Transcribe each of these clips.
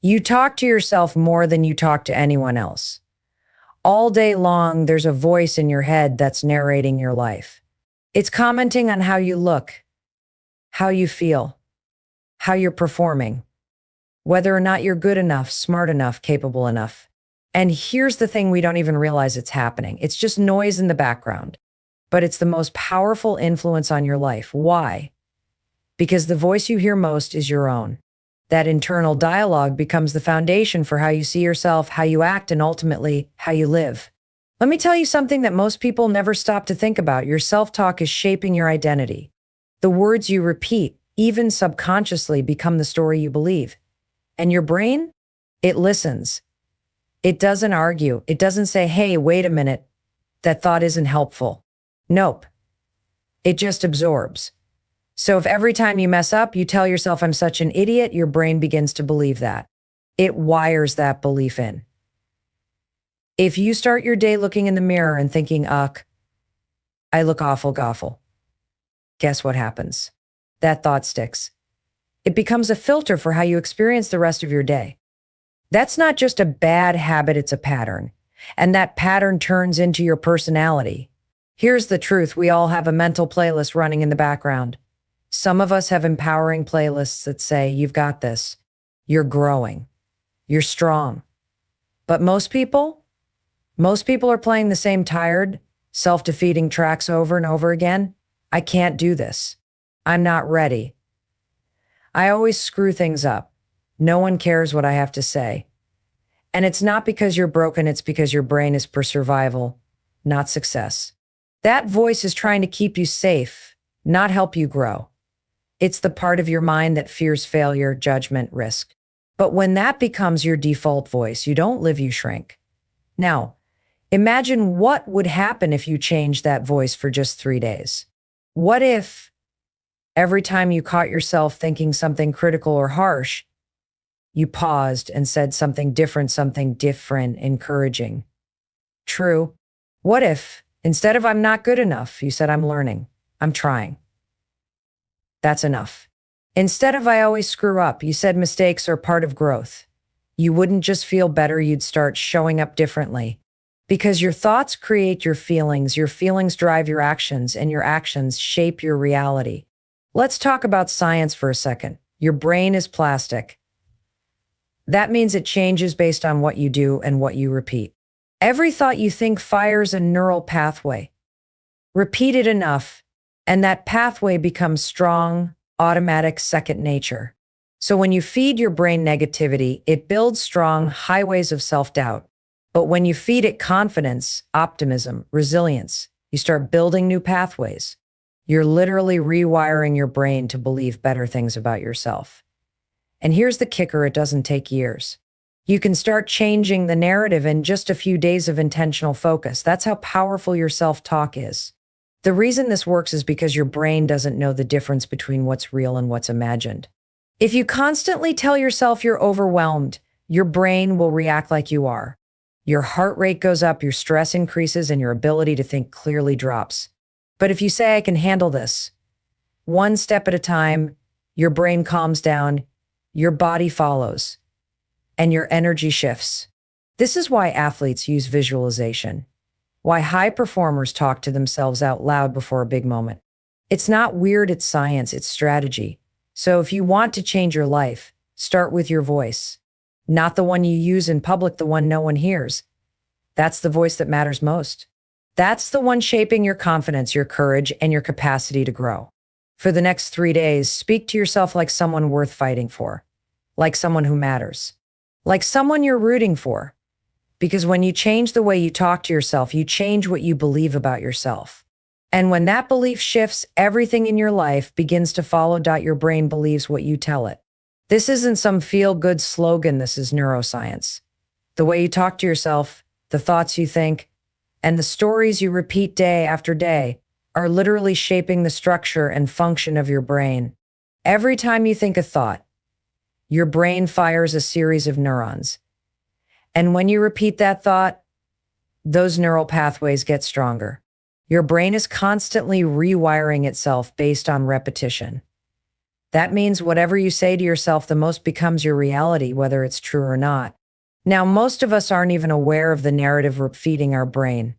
You talk to yourself more than you talk to anyone else. All day long, there's a voice in your head that's narrating your life. It's commenting on how you look, how you feel, how you're performing, whether or not you're good enough, smart enough, capable enough. And here's the thing, we don't even realize it's happening. It's just noise in the background, but it's the most powerful influence on your life. Why? Because the voice you hear most is your own. That internal dialogue becomes the foundation for how you see yourself, how you act, and ultimately, how you live. Let me tell you something that most people never stop to think about. Your self-talk is shaping your identity. The words you repeat, even subconsciously, become the story you believe. And your brain? It listens. It doesn't argue. It doesn't say, hey, wait a minute, that thought isn't helpful. Nope. It just absorbs. So if every time you mess up, you tell yourself, I'm such an idiot, your brain begins to believe that. It wires that belief in. If you start your day looking in the mirror and thinking, ugh, I look awful, goffle, guess what happens? That thought sticks. It becomes a filter for how you experience the rest of your day. That's not just a bad habit, it's a pattern. And that pattern turns into your personality. Here's the truth, we all have a mental playlist running in the background. Some of us have empowering playlists that say, you've got this, you're growing, you're strong. But most people are playing the same tired, self-defeating tracks over and over again. I can't do this. I'm not ready. I always screw things up. No one cares what I have to say. And it's not because you're broken, it's because your brain is for survival, not success. That voice is trying to keep you safe, not help you grow. It's the part of your mind that fears failure, judgment, risk. But when that becomes your default voice, you don't live, you shrink. Now, imagine what would happen if you changed that voice for just 3 days. What if every time you caught yourself thinking something critical or harsh, you paused and said something different, encouraging? True. What if instead of I'm not good enough, you said I'm learning, I'm trying? That's enough. Instead of I always screw up, you said mistakes are part of growth. You wouldn't just feel better, you'd start showing up differently. Because your thoughts create your feelings drive your actions, and your actions shape your reality. Let's talk about science for a second. Your brain is plastic. That means it changes based on what you do and what you repeat. Every thought you think fires a neural pathway. Repeat it enough, and that pathway becomes strong, automatic, second nature. So when you feed your brain negativity, it builds strong highways of self-doubt. But when you feed it confidence, optimism, resilience, you start building new pathways. You're literally rewiring your brain to believe better things about yourself. And here's the kicker, it doesn't take years. You can start changing the narrative in just a few days of intentional focus. That's how powerful your self-talk is. The reason this works is because your brain doesn't know the difference between what's real and what's imagined. If you constantly tell yourself you're overwhelmed, your brain will react like you are. Your heart rate goes up, your stress increases, and your ability to think clearly drops. But if you say, I can handle this, one step at a time, your brain calms down, your body follows, and your energy shifts. This is why athletes use visualization, why high performers talk to themselves out loud before a big moment. It's not weird, it's science, it's strategy. So if you want to change your life, start with your voice. Not the one you use in public, the one no one hears. That's the voice that matters most. That's the one shaping your confidence, your courage, and your capacity to grow. For the next 3 days, speak to yourself like someone worth fighting for, like someone who matters, like someone you're rooting for. Because when you change the way you talk to yourself, you change what you believe about yourself. And when that belief shifts, everything in your life begins to follow. Your brain believes what you tell it. This isn't some feel-good slogan, this is neuroscience. The way you talk to yourself, the thoughts you think, and the stories you repeat day after day are literally shaping the structure and function of your brain. Every time you think a thought, your brain fires a series of neurons. And when you repeat that thought, those neural pathways get stronger. Your brain is constantly rewiring itself based on repetition. That means whatever you say to yourself the most becomes your reality, whether it's true or not. Now, most of us aren't even aware of the narrative we're feeding our brain.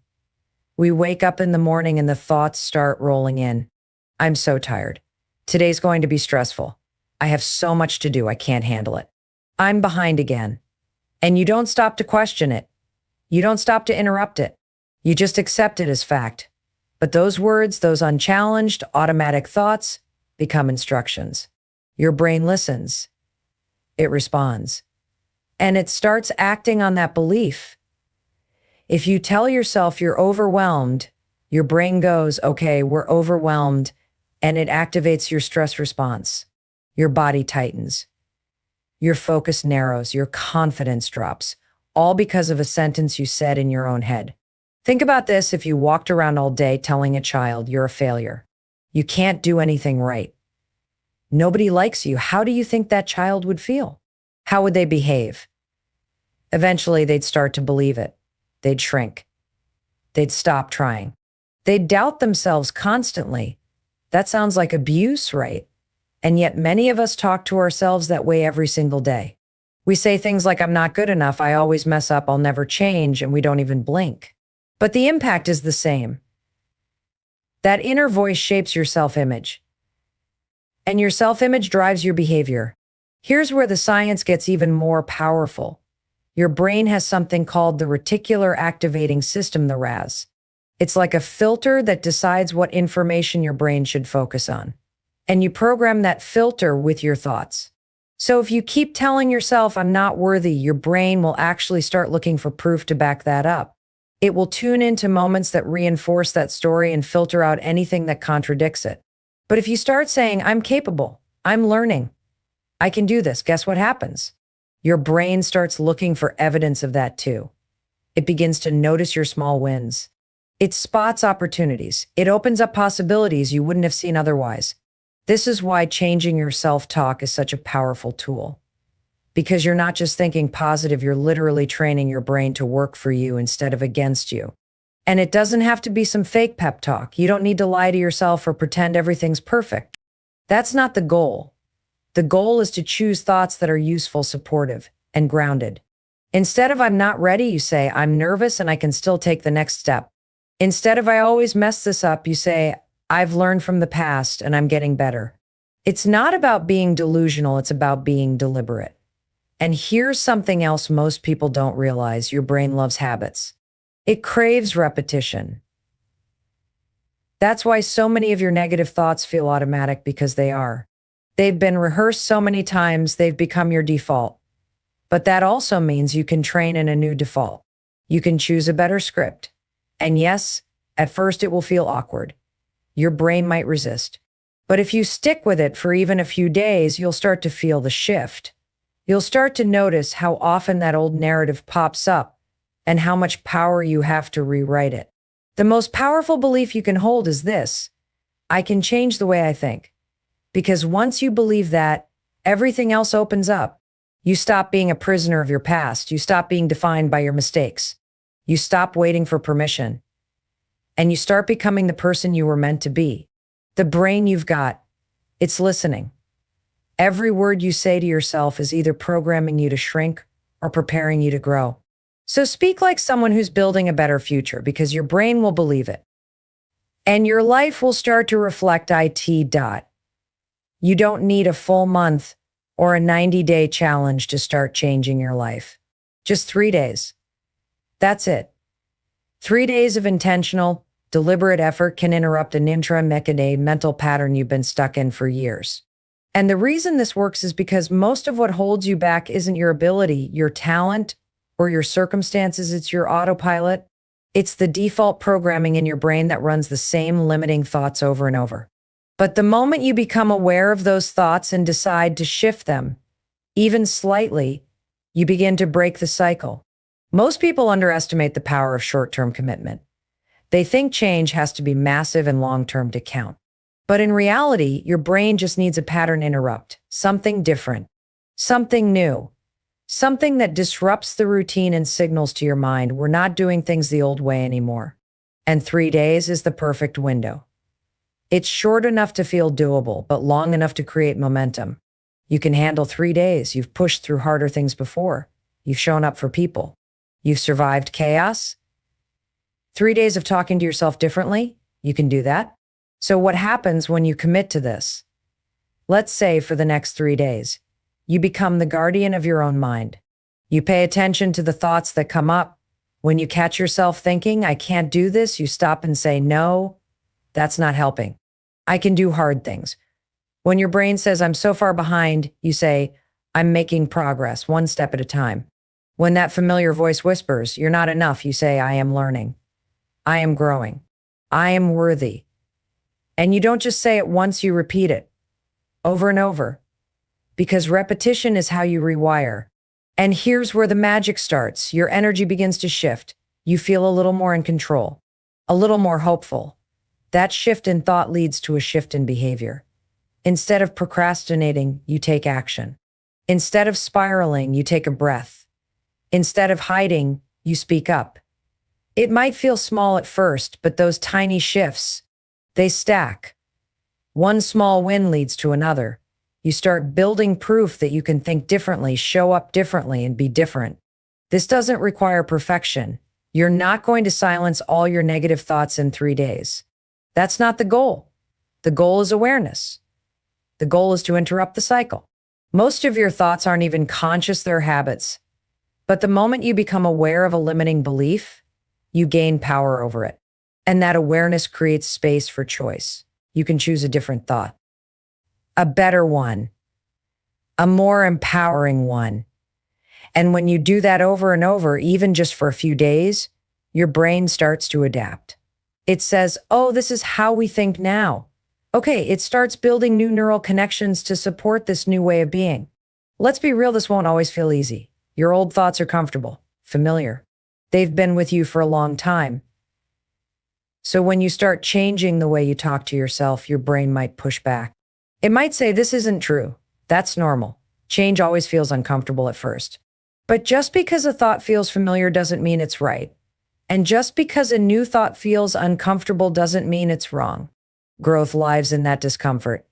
We wake up in the morning and the thoughts start rolling in. I'm so tired. Today's going to be stressful. I have so much to do, I can't handle it. I'm behind again. And you don't stop to question it. You don't stop to interrupt it. You just accept it as fact. But those words, those unchallenged, automatic thoughts, become instructions. Your brain listens. It responds. And it starts acting on that belief. If you tell yourself you're overwhelmed, your brain goes, okay, we're overwhelmed, and it activates your stress response. Your body tightens. Your focus narrows. Your confidence drops, all because of a sentence you said in your own head. Think about this if you walked around all day telling a child you're a failure. You can't do anything right. Nobody likes you. How do you think that child would feel? How would they behave? Eventually, they'd start to believe it. They'd shrink. They'd stop trying. They'd doubt themselves constantly. That sounds like abuse, right? And yet many of us talk to ourselves that way every single day. We say things like, I'm not good enough, I always mess up, I'll never change, and we don't even blink. But the impact is the same. That inner voice shapes your self-image. And your self-image drives your behavior. Here's where the science gets even more powerful. Your brain has something called the reticular activating system, the RAS. It's like a filter that decides what information your brain should focus on. And you program that filter with your thoughts. So if you keep telling yourself, I'm not worthy, your brain will actually start looking for proof to back that up. It will tune into moments that reinforce that story and filter out anything that contradicts it. But if you start saying, I'm capable, I'm learning, I can do this, guess what happens? Your brain starts looking for evidence of that too. It begins to notice your small wins. It spots opportunities. It opens up possibilities you wouldn't have seen otherwise. This is why changing your self-talk is such a powerful tool. Because you're not just thinking positive, you're literally training your brain to work for you instead of against you. And it doesn't have to be some fake pep talk. You don't need to lie to yourself or pretend everything's perfect. That's not the goal. The goal is to choose thoughts that are useful, supportive, and grounded. Instead of I'm not ready, you say, I'm nervous and I can still take the next step. Instead of I always mess this up, you say, I've learned from the past and I'm getting better. It's not about being delusional, it's about being deliberate. And here's something else most people don't realize. Your brain loves habits. It craves repetition. That's why so many of your negative thoughts feel automatic, because they are. They've been rehearsed so many times, they've become your default. But that also means you can train in a new default. You can choose a better script. And yes, at first it will feel awkward. Your brain might resist. But if you stick with it for even a few days, you'll start to feel the shift. You'll start to notice how often that old narrative pops up and how much power you have to rewrite it. The most powerful belief you can hold is this: I can change the way I think. Because once you believe that, everything else opens up. You stop being a prisoner of your past. You stop being defined by your mistakes. You stop waiting for permission. And you start becoming the person you were meant to be. The brain you've got, it's listening. Every word you say to yourself is either programming you to shrink or preparing you to grow. So speak like someone who's building a better future, because your brain will believe it. And your life will start to reflect it. You don't need a full month or a 90-day challenge to start changing your life. Just 3 days. That's it. 3 days of intentional, deliberate effort can interrupt an intra-decade mental pattern you've been stuck in for years. And the reason this works is because most of what holds you back isn't your ability, your talent, or your circumstances. It's your autopilot. It's the default programming in your brain that runs the same limiting thoughts over and over. But the moment you become aware of those thoughts and decide to shift them, even slightly, you begin to break the cycle. Most people underestimate the power of short-term commitment. They think change has to be massive and long-term to count. But in reality, your brain just needs a pattern interrupt, something different, something new, something that disrupts the routine and signals to your mind, we're not doing things the old way anymore. And 3 days is the perfect window. It's short enough to feel doable, but long enough to create momentum. You can handle 3 days. You've pushed through harder things before. You've shown up for people. You've survived chaos. 3 days of talking to yourself differently. You can do that. So what happens when you commit to this? Let's say for the next 3 days, you become the guardian of your own mind. You pay attention to the thoughts that come up. When you catch yourself thinking, I can't do this, you stop and say, no, that's not helping. I can do hard things. When your brain says, I'm so far behind, you say, I'm making progress, one step at a time. When that familiar voice whispers, you're not enough, you say, I am learning. I am growing. I am worthy. And you don't just say it once, you repeat it over and over, because repetition is how you rewire. And here's where the magic starts. Your energy begins to shift. You feel a little more in control, a little more hopeful. That shift in thought leads to a shift in behavior. Instead of procrastinating, you take action. Instead of spiraling, you take a breath. Instead of hiding, you speak up. It might feel small at first, but those tiny shifts, they stack. One small win leads to another. You start building proof that you can think differently, show up differently, and be different. This doesn't require perfection. You're not going to silence all your negative thoughts in 3 days. That's not the goal. The goal is awareness. The goal is to interrupt the cycle. Most of your thoughts aren't even conscious, they're habits. But the moment you become aware of a limiting belief, you gain power over it. And that awareness creates space for choice. You can choose a different thought, a better one, a more empowering one. And when you do that over and over, even just for a few days, your brain starts to adapt. It says, oh, this is how we think now. Okay, it starts building new neural connections to support this new way of being. Let's be real, this won't always feel easy. Your old thoughts are comfortable, familiar. They've been with you for a long time. So when you start changing the way you talk to yourself, your brain might push back. It might say, this isn't true. That's normal. Change always feels uncomfortable at first. But just because a thought feels familiar doesn't mean it's right. And just because a new thought feels uncomfortable doesn't mean it's wrong. Growth lives in that discomfort.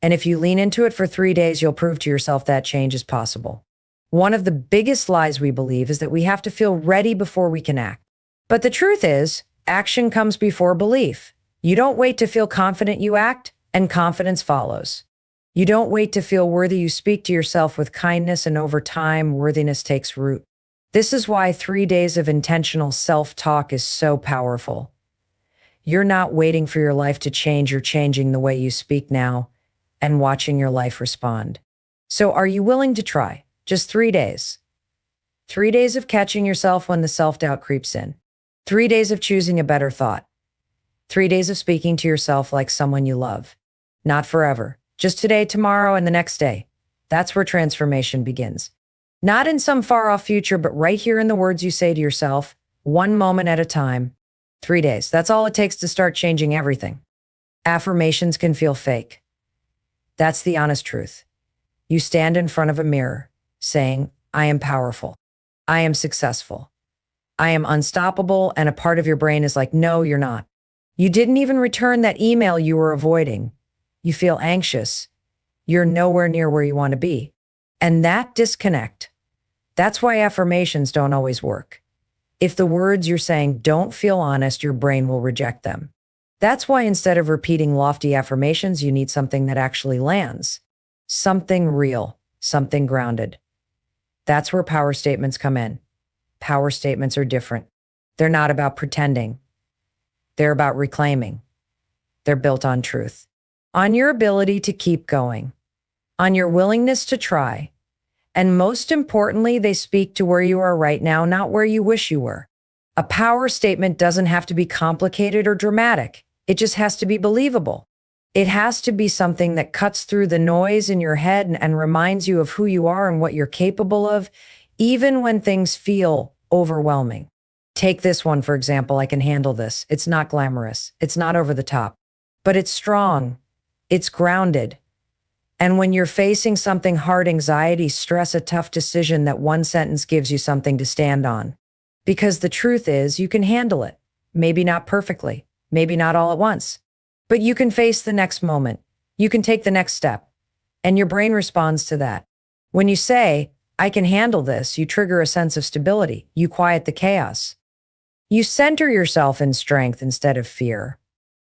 And if you lean into it for 3 days, you'll prove to yourself that change is possible. One of the biggest lies we believe is that we have to feel ready before we can act. But the truth is, action comes before belief. You don't wait to feel confident, you act, and confidence follows. You don't wait to feel worthy, you speak to yourself with kindness, and over time, worthiness takes root. This is why 3 days of intentional self-talk is so powerful. You're not waiting for your life to change, you're changing the way you speak now and watching your life respond. So are you willing to try? Just 3 days. 3 days of catching yourself when the self-doubt creeps in. 3 days of choosing a better thought. 3 days of speaking to yourself like someone you love. Not forever, just today, tomorrow, and the next day. That's where transformation begins. Not in some far-off future, but right here in the words you say to yourself, one moment at a time. 3 days, that's all it takes to start changing everything. Affirmations can feel fake. That's the honest truth. You stand in front of a mirror, saying, I am powerful. I am successful. I am unstoppable, and a part of your brain is like, no, you're not. You didn't even return that email you were avoiding. You feel anxious. You're nowhere near where you want to be. And that disconnect, that's why affirmations don't always work. If the words you're saying don't feel honest, your brain will reject them. That's why instead of repeating lofty affirmations, you need something that actually lands. Something real, something grounded. That's where power statements come in. Power statements are different. They're not about pretending. They're about reclaiming. They're built on truth, on your ability to keep going, on your willingness to try. And most importantly, they speak to where you are right now, not where you wish you were. A power statement doesn't have to be complicated or dramatic. It just has to be believable. It has to be something that cuts through the noise in your head and reminds you of who you are and what you're capable of, even when things feel overwhelming. Take this one, for example. I can handle this. It's not glamorous. It's not over the top, but it's strong. It's grounded. And when you're facing something hard, anxiety, stress, a tough decision, that one sentence gives you something to stand on. Because the truth is, you can handle it. Maybe not perfectly, maybe not all at once, But you can face the next moment. You can take the next step. And your brain responds to that. When you say, I can handle this, you trigger a sense of stability. You quiet the chaos. You center yourself in strength instead of fear.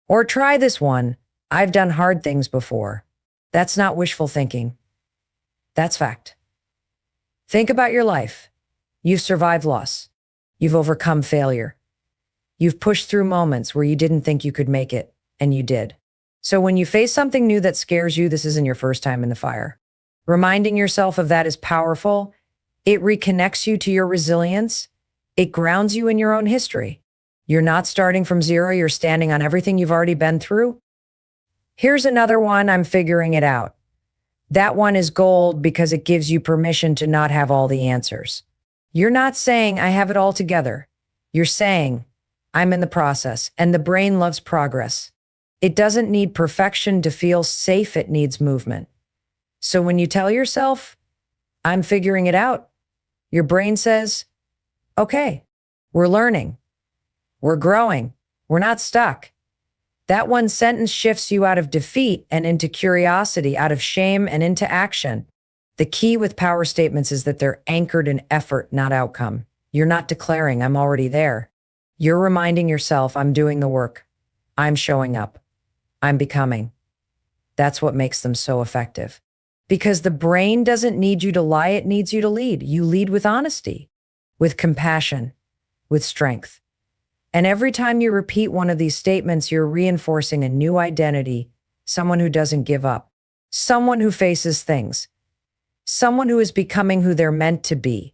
Or try this one. I've done hard things before. That's not wishful thinking. That's fact. Think about your life. You've survived loss. You've overcome failure. You've pushed through moments where you didn't think you could make it, and you did. So when you face something new that scares you, this isn't your first time in the fire. Reminding yourself of that is powerful. It reconnects you to your resilience. It grounds you in your own history. You're not starting from zero, you're standing on everything you've already been through. Here's another one, I'm figuring it out. That one is gold because it gives you permission to not have all the answers. You're not saying, I have it all together. You're saying, I'm in the process, and the brain loves progress. It doesn't need perfection to feel safe, it needs movement. So when you tell yourself, I'm figuring it out, your brain says, okay, we're learning, we're growing, we're not stuck. That one sentence shifts you out of defeat and into curiosity, out of shame and into action. The key with power statements is that they're anchored in effort, not outcome. You're not declaring, I'm already there. You're reminding yourself, I'm doing the work. I'm showing up. I'm becoming. That's what makes them so effective. Because the brain doesn't need you to lie, it needs you to lead. You lead with honesty, with compassion, with strength. And every time you repeat one of these statements, you're reinforcing a new identity, someone who doesn't give up, someone who faces things, someone who is becoming who they're meant to be.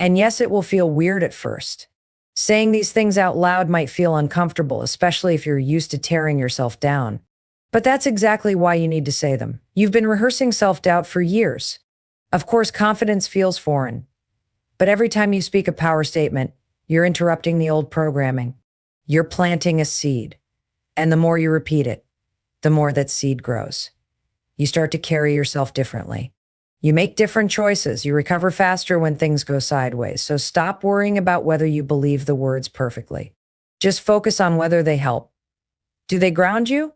And yes, it will feel weird at first. Saying these things out loud might feel uncomfortable, especially if you're used to tearing yourself down. But that's exactly why you need to say them. You've been rehearsing self-doubt for years. Of course, confidence feels foreign. But every time you speak a power statement, you're interrupting the old programming. You're planting a seed. And the more you repeat it, the more that seed grows. You start to carry yourself differently. You make different choices. You recover faster when things go sideways. So stop worrying about whether you believe the words perfectly. Just focus on whether they help. Do they ground you?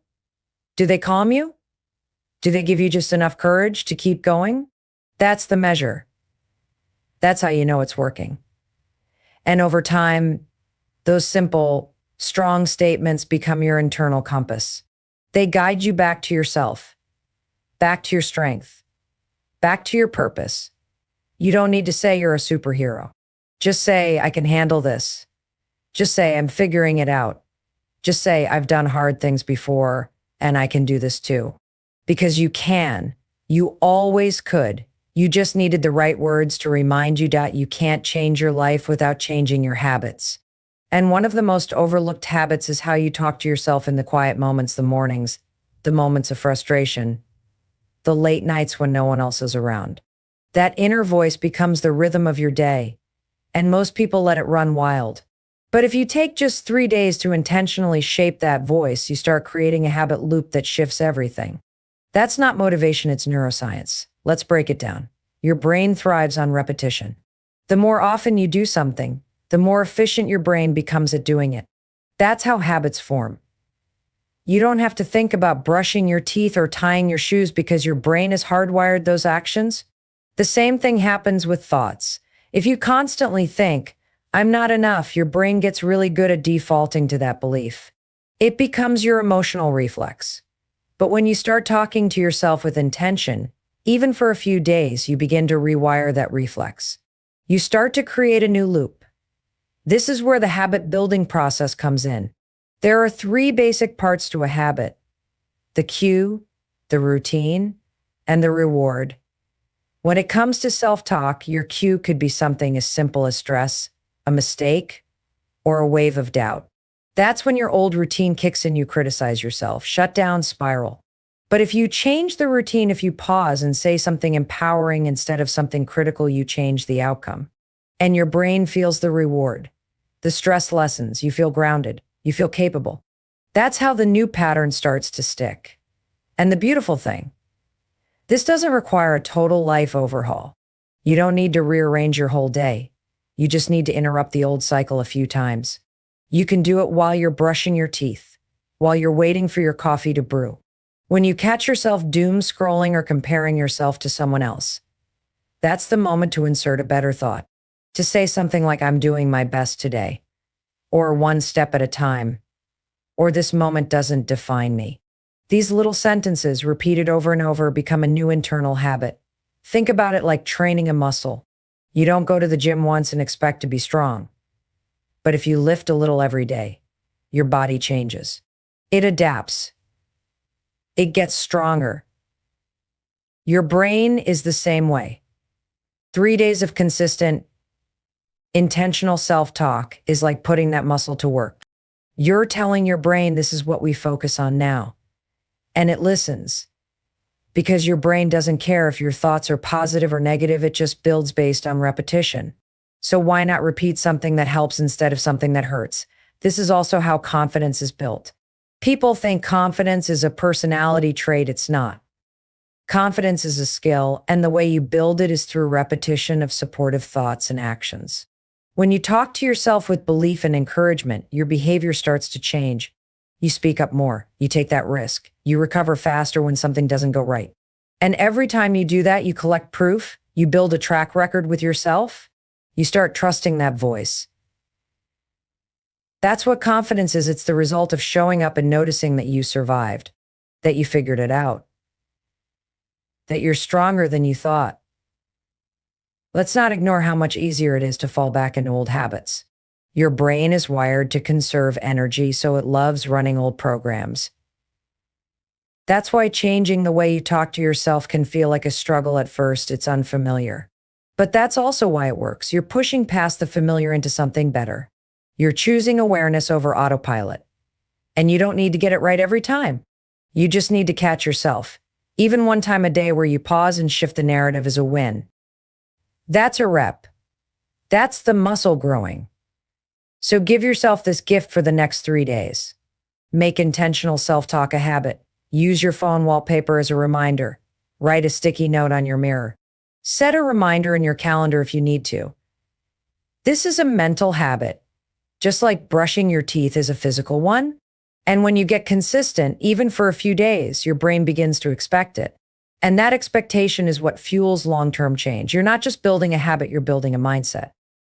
Do they calm you? Do they give you just enough courage to keep going? That's the measure. That's how you know it's working. And over time, those simple, strong statements become your internal compass. They guide you back to yourself, back to your strength, back to your purpose. You don't need to say you're a superhero. Just say, I can handle this. Just say, I'm figuring it out. Just say, I've done hard things before, and I can do this too. Because you can. You always could. You just needed the right words to remind you that you can't change your life without changing your habits. And one of the most overlooked habits is how you talk to yourself in the quiet moments, the mornings, the moments of frustration, the late nights when no one else is around. That inner voice becomes the rhythm of your day, and most people let it run wild. But if you take just 3 days to intentionally shape that voice, you start creating a habit loop that shifts everything. That's not motivation, it's neuroscience. Let's break it down. Your brain thrives on repetition. The more often you do something, the more efficient your brain becomes at doing it. That's how habits form. You don't have to think about brushing your teeth or tying your shoes because your brain has hardwired those actions. The same thing happens with thoughts. If you constantly think, I'm not enough, your brain gets really good at defaulting to that belief. It becomes your emotional reflex. But when you start talking to yourself with intention, even for a few days, you begin to rewire that reflex. You start to create a new loop. This is where the habit building process comes in. There are 3 basic parts to a habit: the cue, the routine, and the reward. When it comes to self-talk, your cue could be something as simple as stress, a mistake, or a wave of doubt. That's when your old routine kicks in, you criticize yourself, shut down, spiral. But if you change the routine, if you pause and say something empowering instead of something critical, you change the outcome. And your brain feels the reward. The stress lessens, you feel grounded, you feel capable. That's how the new pattern starts to stick. And the beautiful thing, this doesn't require a total life overhaul. You don't need to rearrange your whole day. You just need to interrupt the old cycle a few times. You can do it while you're brushing your teeth, while you're waiting for your coffee to brew. When you catch yourself doom scrolling or comparing yourself to someone else, that's the moment to insert a better thought. To say something like, I'm doing my best today, or one step at a time, or this moment doesn't define me. These little sentences, repeated over and over, become a new internal habit. Think about it like training a muscle. You don't go to the gym once and expect to be strong. But if you lift a little every day, your body changes. It adapts. It gets stronger. Your brain is the same way. 3 days of consistent, intentional self-talk is like putting that muscle to work. You're telling your brain this is what we focus on now. And it listens. Because your brain doesn't care if your thoughts are positive or negative, it just builds based on repetition. So why not repeat something that helps instead of something that hurts? This is also how confidence is built. People think confidence is a personality trait. It's not. Confidence is a skill, and the way you build it is through repetition of supportive thoughts and actions. When you talk to yourself with belief and encouragement, your behavior starts to change. You speak up more. You take that risk. You recover faster when something doesn't go right. And every time you do that, you collect proof. You build a track record with yourself. You start trusting that voice. That's what confidence is. It's the result of showing up and noticing that you survived, that you figured it out, that you're stronger than you thought. Let's not ignore how much easier it is to fall back into old habits. Your brain is wired to conserve energy, so it loves running old programs. That's why changing the way you talk to yourself can feel like a struggle at first. It's unfamiliar. But that's also why it works. You're pushing past the familiar into something better. You're choosing awareness over autopilot. And you don't need to get it right every time. You just need to catch yourself. Even one time a day where you pause and shift the narrative is a win. That's a rep. That's the muscle growing. So give yourself this gift for the next 3 days. Make intentional self-talk a habit. Use your phone wallpaper as a reminder. Write a sticky note on your mirror. Set a reminder in your calendar if you need to. This is a mental habit, just like brushing your teeth is a physical one. And when you get consistent, even for a few days, your brain begins to expect it. And that expectation is what fuels long-term change. You're not just building a habit, you're building a mindset.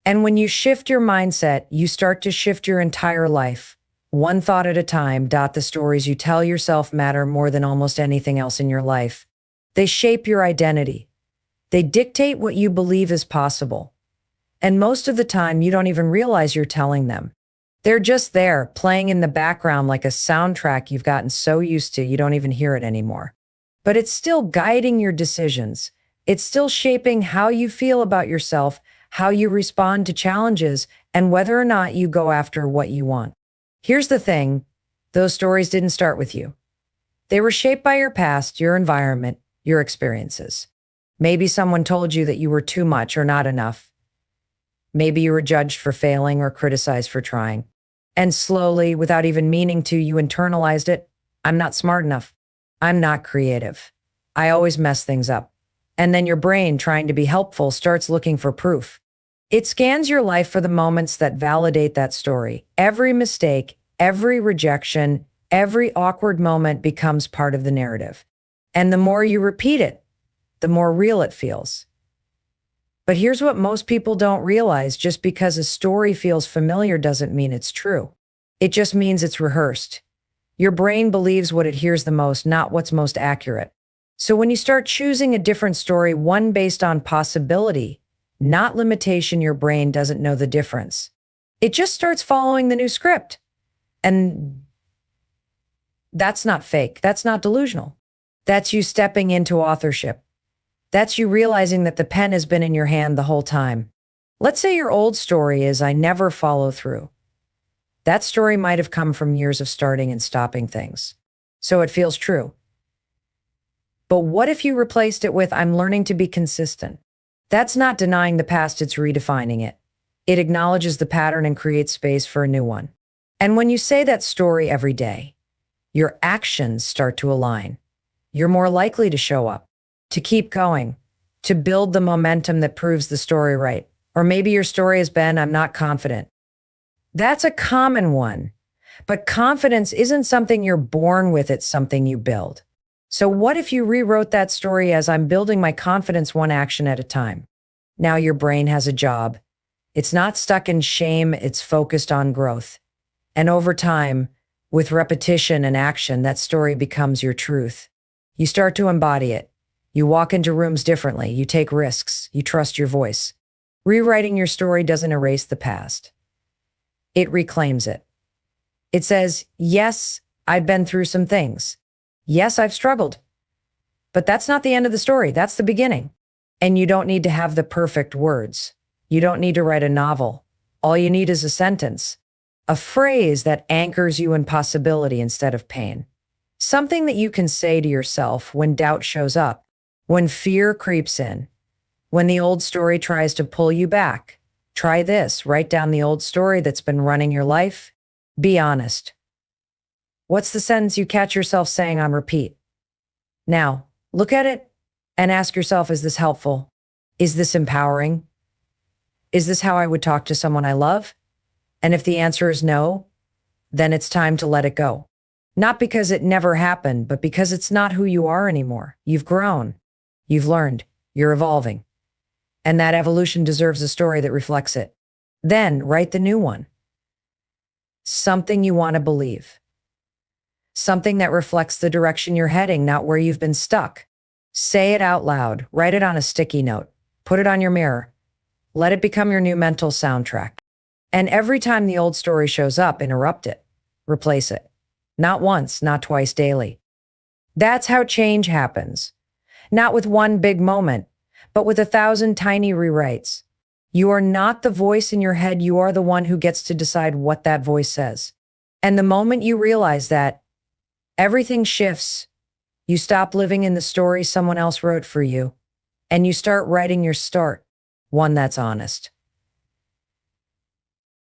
And when you shift your mindset, you start to shift your entire life. One thought at a time. The stories you tell yourself matter more than almost anything else in your life. They shape your identity. They dictate what you believe is possible. And most of the time, you don't even realize you're telling them. They're just there, playing in the background like a soundtrack you've gotten so used to you don't even hear it anymore. But it's still guiding your decisions. It's still shaping how you feel about yourself, how you respond to challenges, and whether or not you go after what you want. Here's the thing, those stories didn't start with you. They were shaped by your past, your environment, your experiences. Maybe someone told you that you were too much or not enough. Maybe you were judged for failing or criticized for trying. And slowly, without even meaning to, you internalized it. I'm not smart enough. I'm not creative. I always mess things up. And then your brain, trying to be helpful, starts looking for proof. It scans your life for the moments that validate that story. Every mistake, every rejection, every awkward moment becomes part of the narrative. And the more you repeat it, the more real it feels. But here's what most people don't realize. Just because a story feels familiar doesn't mean it's true. It just means it's rehearsed. Your brain believes what it hears the most, not what's most accurate. So when you start choosing a different story, one based on possibility, not limitation, your brain doesn't know the difference. It just starts following the new script. And that's not fake. That's not delusional. That's you stepping into authorship. That's you realizing that the pen has been in your hand the whole time. Let's say your old story is, I never follow through. That story might have come from years of starting and stopping things. So it feels true. But what if you replaced it with, I'm learning to be consistent? That's not denying the past, it's redefining it. It acknowledges the pattern and creates space for a new one. And when you say that story every day, your actions start to align. You're more likely to show up, to keep going, to build the momentum that proves the story right. Or maybe your story has been, I'm not confident. That's a common one. But confidence isn't something you're born with, it's something you build. So what if you rewrote that story as I'm building my confidence one action at a time? Now your brain has a job. It's not stuck in shame, it's focused on growth. And over time, with repetition and action, that story becomes your truth. You start to embody it. You walk into rooms differently. You take risks. You trust your voice. Rewriting your story doesn't erase the past. It reclaims it. It says, yes, I've been through some things. Yes, I've struggled. But that's not the end of the story. That's the beginning. And you don't need to have the perfect words. You don't need to write a novel. All you need is a sentence, a phrase that anchors you in possibility instead of pain. Something that you can say to yourself when doubt shows up, when fear creeps in, when the old story tries to pull you back. Try this. Write down the old story that's been running your life. Be honest. What's the sentence you catch yourself saying on repeat? Now, look at it and ask yourself, is this helpful? Is this empowering? Is this how I would talk to someone I love? And if the answer is no, then it's time to let it go. Not because it never happened, but because it's not who you are anymore. You've grown. You've learned. You're evolving. And that evolution deserves a story that reflects it. Then write the new one. Something you want to believe. Something that reflects the direction you're heading, not where you've been stuck. Say it out loud. Write it on a sticky note. Put it on your mirror. Let it become your new mental soundtrack. And every time the old story shows up, interrupt it. Replace it. Not once, not twice, daily. That's how change happens. Not with one big moment, but with 1,000 tiny rewrites. You are not the voice in your head. You are the one who gets to decide what that voice says. And the moment you realize that, everything shifts. You stop living in the story someone else wrote for you, and you start writing your start, one that's honest,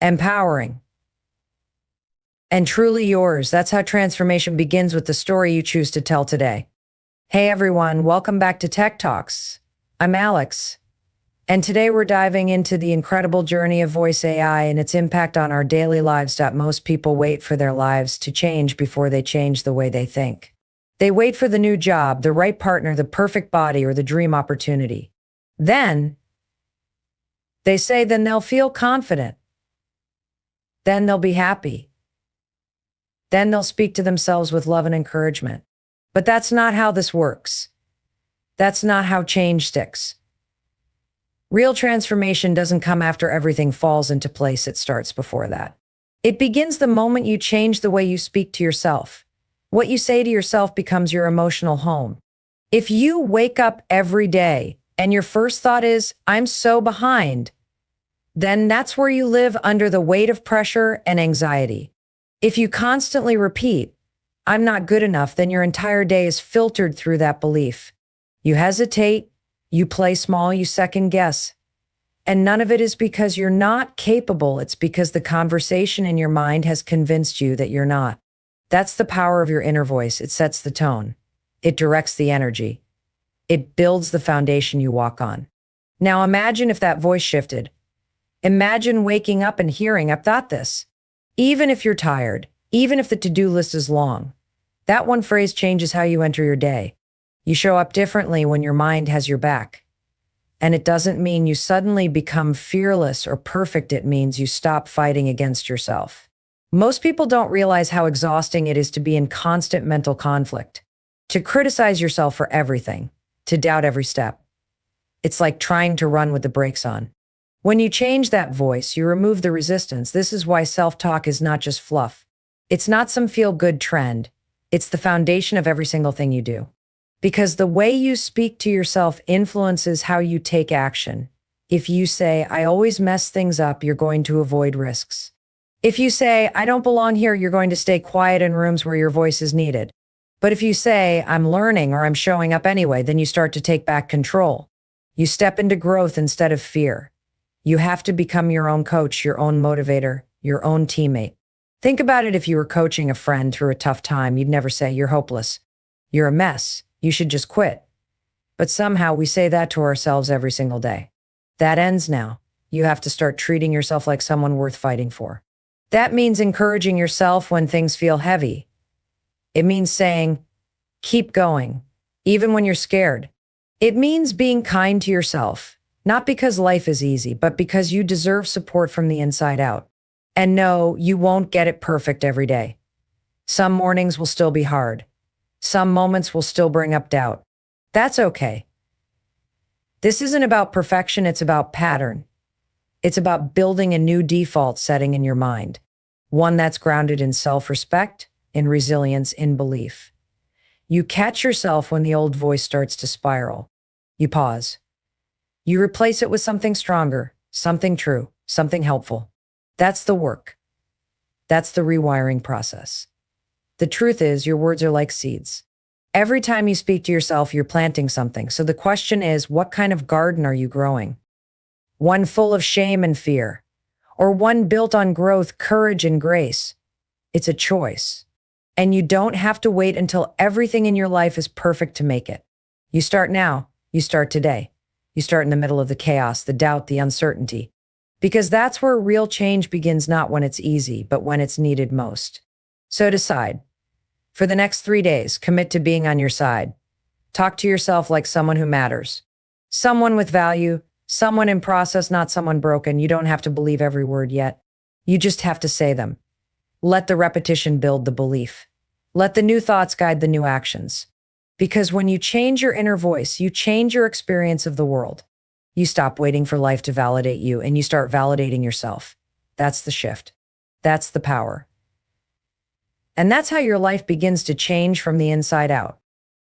empowering, and truly yours. That's how transformation begins, with the story you choose to tell today. Hey everyone, welcome back to Tech Talks. I'm Alex, and today we're diving into the incredible journey of voice AI and its impact on our daily lives. Most people wait for their lives to change before they change the way they think. They wait for the new job, the right partner, the perfect body, or the dream opportunity. Then they say, then they'll feel confident. Then they'll be happy. Then they'll speak to themselves with love and encouragement. But that's not how this works. That's not how change sticks. Real transformation doesn't come after everything falls into place. It starts before that. It begins the moment you change the way you speak to yourself. What you say to yourself becomes your emotional home. If you wake up every day and your first thought is, I'm so behind, then that's where you live under the weight of pressure and anxiety. If you constantly repeat, I'm not good enough, then your entire day is filtered through that belief. You hesitate, you play small, you second guess. And none of it is because you're not capable. It's because the conversation in your mind has convinced you that you're not. That's the power of your inner voice. It sets the tone. It directs the energy. It builds the foundation you walk on. Now imagine if that voice shifted. Imagine waking up and hearing, I've got this. Even if you're tired, even if the to-do list is long, that one phrase changes how you enter your day. You show up differently when your mind has your back. And it doesn't mean you suddenly become fearless or perfect. It means you stop fighting against yourself. Most people don't realize how exhausting it is to be in constant mental conflict, to criticize yourself for everything, to doubt every step. It's like trying to run with the brakes on. When you change that voice, you remove the resistance. This is why self-talk is not just fluff. It's not some feel-good trend. It's the foundation of every single thing you do. Because the way you speak to yourself influences how you take action. If you say, I always mess things up, you're going to avoid risks. If you say, I don't belong here, you're going to stay quiet in rooms where your voice is needed. But if you say, I'm learning or I'm showing up anyway, then you start to take back control. You step into growth instead of fear. You have to become your own coach, your own motivator, your own teammate. Think about it. If you were coaching a friend through a tough time, you'd never say, you're hopeless. You're a mess. You should just quit. But somehow we say that to ourselves every single day. That ends now. You have to start treating yourself like someone worth fighting for. That means encouraging yourself when things feel heavy. It means saying, keep going, even when you're scared. It means being kind to yourself, not because life is easy, but because you deserve support from the inside out. And no, you won't get it perfect every day. Some mornings will still be hard. Some moments will still bring up doubt. That's okay. This isn't about perfection, it's about pattern. It's about building a new default setting in your mind, one that's grounded in self-respect, in resilience, in belief. You catch yourself when the old voice starts to spiral. You pause. You replace it with something stronger, something true, something helpful. That's the work. That's the rewiring process. The truth is, your words are like seeds. Every time you speak to yourself, you're planting something. So the question is, what kind of garden are you growing? One full of shame and fear, or one built on growth, courage, and grace? It's a choice. And you don't have to wait until everything in your life is perfect to make it. You start now. You start today. You start in the middle of the chaos, the doubt, the uncertainty. Because that's where real change begins, not when it's easy, but when it's needed most. So decide. For the next 3 days, commit to being on your side. Talk to yourself like someone who matters. Someone with value, someone in process, not someone broken. You don't have to believe every word yet. You just have to say them. Let the repetition build the belief. Let the new thoughts guide the new actions. Because when you change your inner voice, you change your experience of the world. You stop waiting for life to validate you and you start validating yourself. That's the shift. That's the power. And that's how your life begins to change from the inside out.